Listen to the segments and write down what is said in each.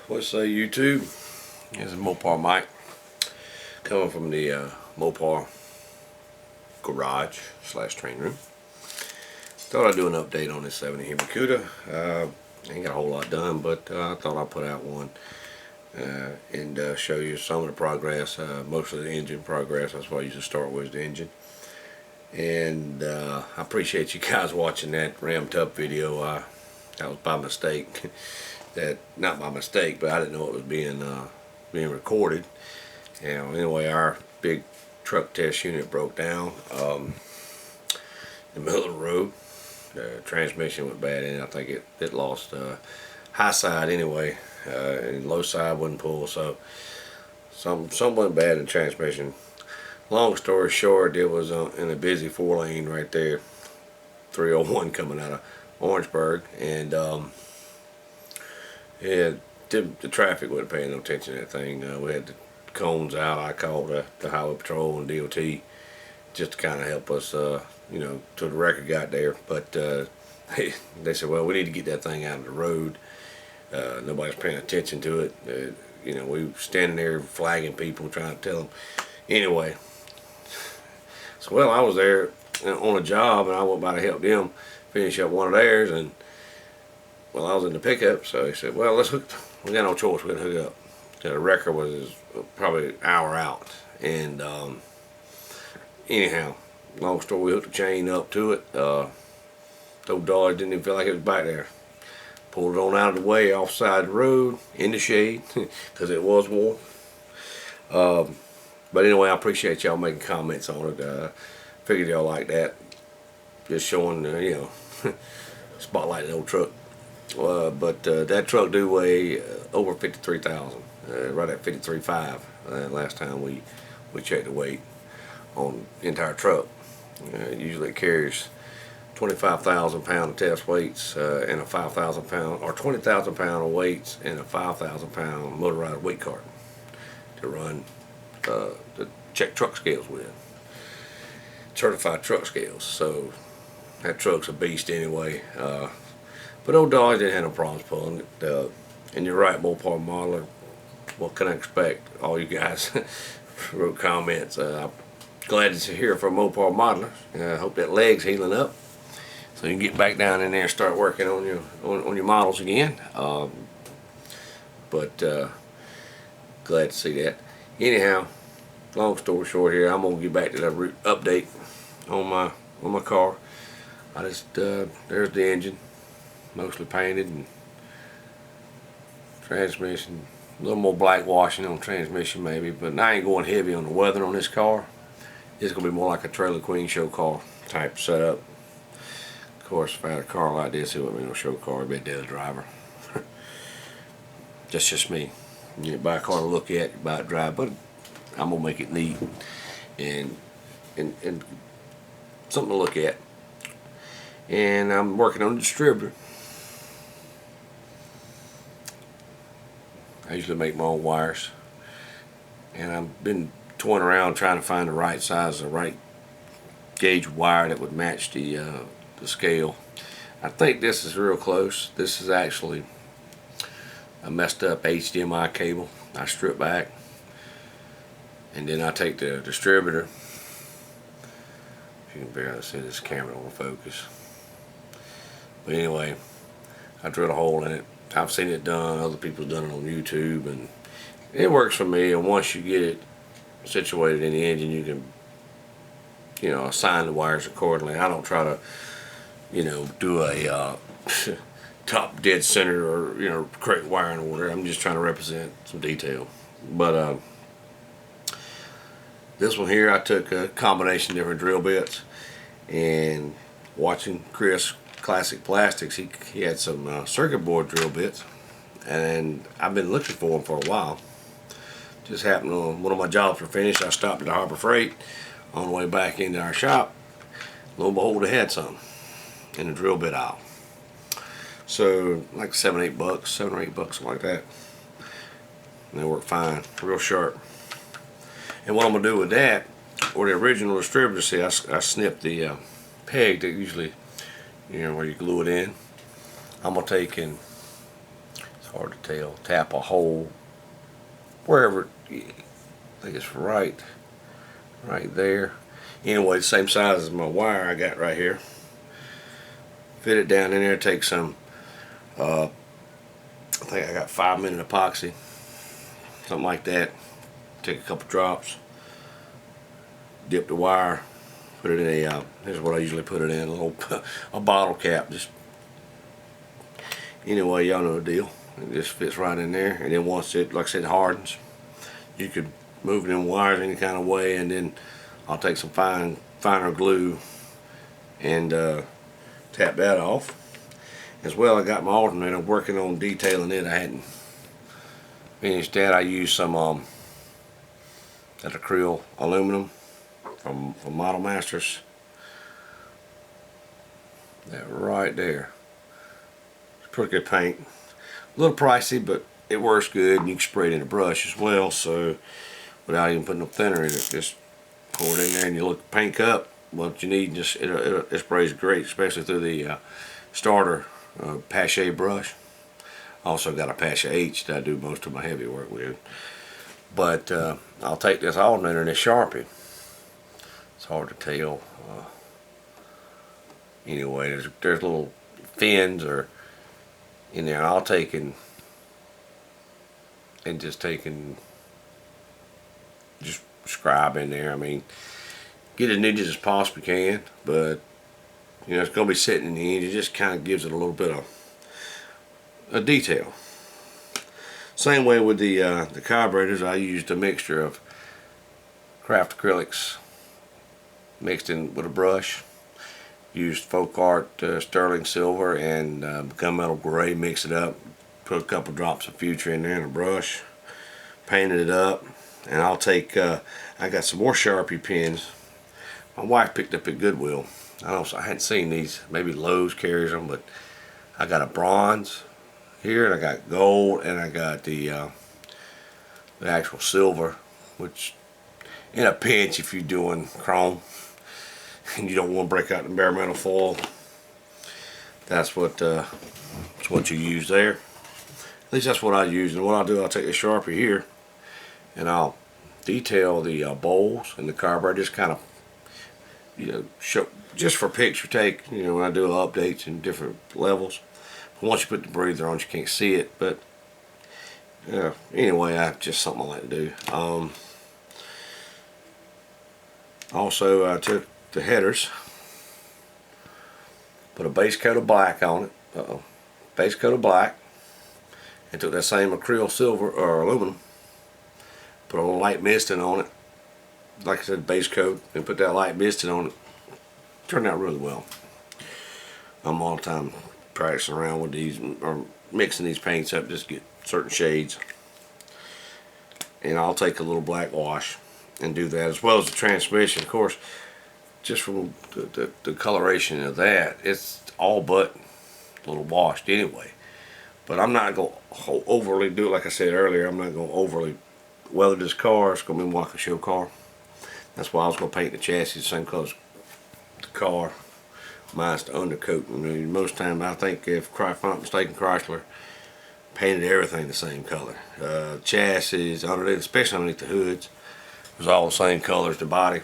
What's say YouTube? Here's a Mopar mic coming from the Mopar garage / train room. Thought I'd do an update on this 70 Hemi Cuda. Ain't got a whole lot done, but I thought I'd put out one and show you some of the progress, mostly the engine progress. That's what I usually start with, the engine. And I appreciate you guys watching that ram tub video. That was by mistake. Not by mistake, but I didn't know it was being recorded. Anyway, our big truck test unit broke down in the middle of the road. The transmission went bad in it. I think it lost high side anyway, and low side wouldn't pull, so something went bad in the transmission. Long story short, it was in a busy 4-lane right there, 301 coming out of Orangeburg, and the traffic wasn't paying no attention to that thing. We had the cones out. I called the Highway Patrol and DOT just to kind of help us, till the wrecker got there. But they said, well, we need to get that thing out of the road. Nobody's paying attention to it. We were standing there flagging people, trying to tell them. Anyway, so I was there on a job, and I went by to help them finish up one of theirs, and I was in the pickup, so he said, well, we got no choice, we're gonna hook up. The wrecker was probably an hour out, and anyhow, long story, we hooked the chain up to it. The old Dodge didn't even feel like it was back there. Pulled it on out of the way, offside the road, in the shade, because it was warm. But anyway, I appreciate y'all making comments on it. Figured y'all like that. Just showing, spotlighting the old truck. But that truck do weigh over 53,000, right at 53.5. Last time we checked the weight on the entire truck. Usually it carries 25,000 pound of test weights and a 5,000 pound or 20,000 pound of weights and a 5,000 pound motorized weight cart to run to check truck scales with, certified truck scales. So that truck's a beast anyway. But old Dodge didn't have no problems pulling it. And you're right, Mopar modeler. What can I expect? All you guys wrote comments. I'm glad to hear from Mopar modeler. I hope that leg's healing up, so you can get back down in there and start working on your models again. But glad to see that. Anyhow, long story short here, I'm gonna get back to that update on my car. There's the engine, mostly painted, and transmission, a little more black washing on transmission maybe, but I ain't going heavy on the weather on this car. It's gonna be more like a Trailer Queen show car type setup. Of course, if I had a car like this, it wouldn't be no show car, it'd be a dead driver. That's just me. You buy a car to look at, you buy it drive, but I'm gonna make it neat and something to look at. And I'm working on the distributor. I usually make my own wires, and I've been toying around trying to find the right size, the right gauge wire that would match the scale. I think this is real close. This is actually a messed up HDMI cable. I strip back, and then I take the distributor. If you can barely see this camera on focus. But anyway, I drilled a hole in it. I've seen it done. Other people have done it on YouTube, and it works for me. And once you get it situated in the engine, you can, assign the wires accordingly. I don't try to, do a top dead center or correct wiring order. I'm just trying to represent some detail. But this one here, I took a combination of different drill bits, and watching Chris Classic Plastics, he had some circuit board drill bits, and I've been looking for them for a while. Just happened on one of my jobs were finished. I stopped at the Harbor Freight on the way back into our shop. Lo and behold, they had some in the drill bit aisle. So like $7 or $8, something like that. And they work fine, real sharp. And what I'm gonna do with that, or the original distributor, see, I snipped the peg that usually, where you glue it in. I'm gonna take and hard to tell. Tap a hole wherever. I think it's right there. Anyway, the same size as my wire I got right here. Fit it down in there. Take some. I think I got 5-minute epoxy, something like that. Take a couple drops. Dip the wire. Put it in a. Here's what I usually put it in, a bottle cap. Just anyway, y'all know the deal. It just fits right in there, and then once it, like I said, hardens, you could move it in wires any kind of way, and then I'll take some finer glue and tap that off. As well, I got my alternator. I'm working on detailing it. I hadn't finished that. I used some that acrylic aluminum from Model Masters. That right there. It's pretty good paint. A little pricey, but it works good, and you can spray it in a brush as well. So without even putting no thinner in it, just pour it in there, and you look the paint up. What you need, just it sprays great, especially through the starter Pache brush. Also got a Pache H that I do most of my heavy work with. But I'll take this alternator and this Sharpie. It's hard to tell. Anyway, there's little fins or in there. I'll take and just scribe in there. I mean, get as neat as you possibly can, but you know it's going to be sitting in the end. It just kind of gives it a little bit of a detail. Same way with the carburetors. I used a mixture of craft acrylics mixed in with a brush. Used folk art sterling silver and gunmetal gray. Mix it up. Put a couple drops of future in there in a brush. Painted it up. And I'll take. I got some more Sharpie pens. My wife picked up at Goodwill. I hadn't seen these. Maybe Lowe's carries them, but I got a bronze here, and I got gold, and I got the actual silver, which in a pinch, if you're doing chrome and you don't want to break out the bare metal foil, that's what you use there. At least that's what I use. And what I'll do, I'll take a Sharpie here, and I'll detail the bowls and the carburetor, just kind of, you know, show just for picture take. You know, when I do updates in different levels. Once you put the breather on, you can't see it, but yeah. Anyway, just something I like to do. Also, I took the headers, put a base coat of black on it. Base coat of black, and took that same acrylic silver or aluminum, put a little light misting on it. Like I said, base coat, and put that light misting on it. Turned out really well. I'm all the time practicing around with these, or mixing these paints up, just get certain shades. And I'll take a little black wash and do that, as well as the transmission. Of course, just from the coloration of that, it's all but a little washed anyway. But I'm not going to overly do it. Like I said earlier, I'm not going to overly weather this car. It's going to be more like a show car. That's why I was going to paint the chassis the same color as the car. Minus the undercoat. I mean, most times I think, if I'm not mistaken, Chrysler painted everything the same color. Chassis, underneath, especially underneath the hoods, was all the same color as the body.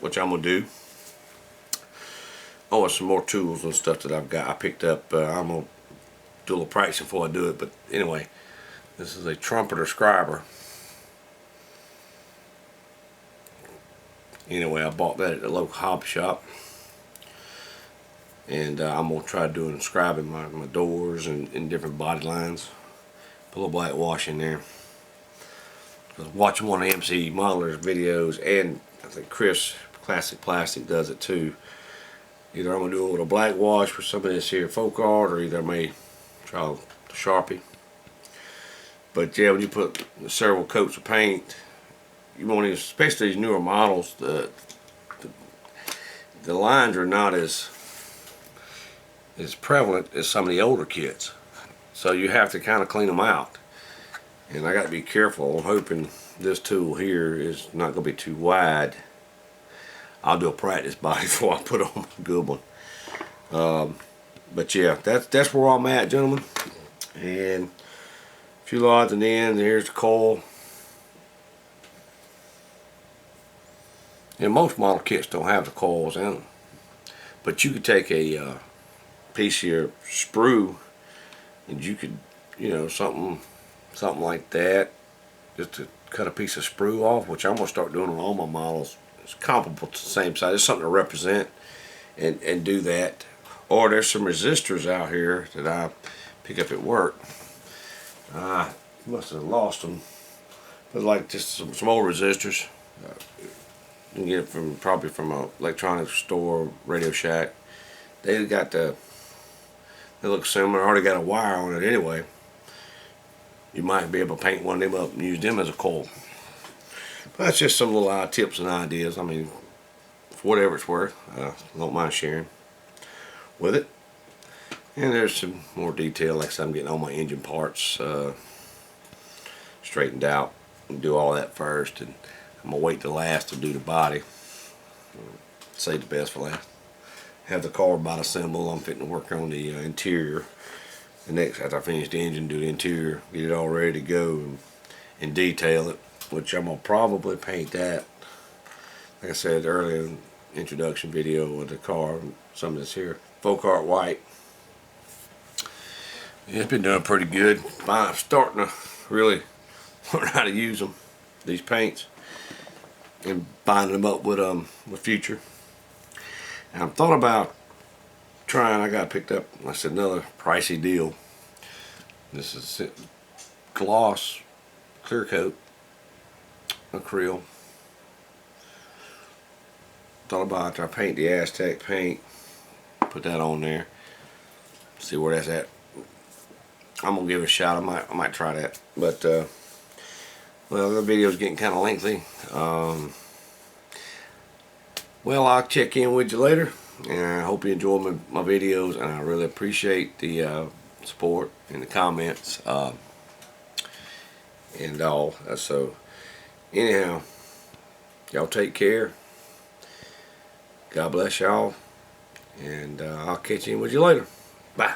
Which I'm gonna do. Oh, there's some more tools and stuff that I've got. I picked up. I'm gonna do a little practicing before I do it. But anyway, this is a trumpeter scriber. Anyway, I bought that at the local hobby shop. And I'm going to try doing scribing my doors and different body lines. Put a little black wash in there. I was watching one of MC Modeler's videos, and I think Chris Classic Plastic does it too. Either I'm going to do it with a black wash for some of this here folk art, or either I may try the Sharpie. But yeah, when you put several coats of paint, you want to, especially these newer models, the lines are not as prevalent as some of the older kits, so you have to kind of clean them out, and I got to be careful. I'm hoping this tool here is not going to be too wide. I'll do a practice body before I put on a good one. But yeah, that's where I'm at, gentlemen, and few odds and ends. Here's the coil. And most model kits don't have the coils in them. But you could take a piece of your sprue and you could, you know, something like that, just to cut a piece of sprue off, which I'm going to start doing on all my models. It's comparable to the same size. It's something to represent and do that. Or there's some resistors out here that I pick up at work. I must have lost them. But like just some old resistors. You can get it from probably from a electronics store, Radio Shack. They look similar. Already got a wire on it anyway. You might be able to paint one of them up and use them as a coil. But that's just some little tips and ideas. I mean, for whatever it's worth, I don't mind sharing with it. And there's some more detail. Like I said, I'm getting all my engine parts straightened out. And do all that first, and I'm gonna wait till last to do the body. Save the best for last. Have the car body assembled. I'm fitting to work on the interior. The next, after I finish the engine, do the interior, get it all ready to go, and detail it. Which I'm gonna probably paint that. Like I said earlier in the introduction video of the car, some of this here, folk art white. Yeah, it's been doing pretty good. I'm starting to really learn how to use them, these paints, and binding them up with Future. And I've thought about trying. I got picked up, like I said, another pricey deal. This is gloss clear coat acrylic. Thought about after I paint the Aztec paint, put that on there, see where that's at. I'm gonna give it a shot. I might try that, but well, the video's getting kind of lengthy. Well, I'll check in with you later, and I hope you enjoy my videos, and I really appreciate the support and the comments and all. So anyhow, y'all take care. God bless y'all, and I'll catch in with you later. Bye.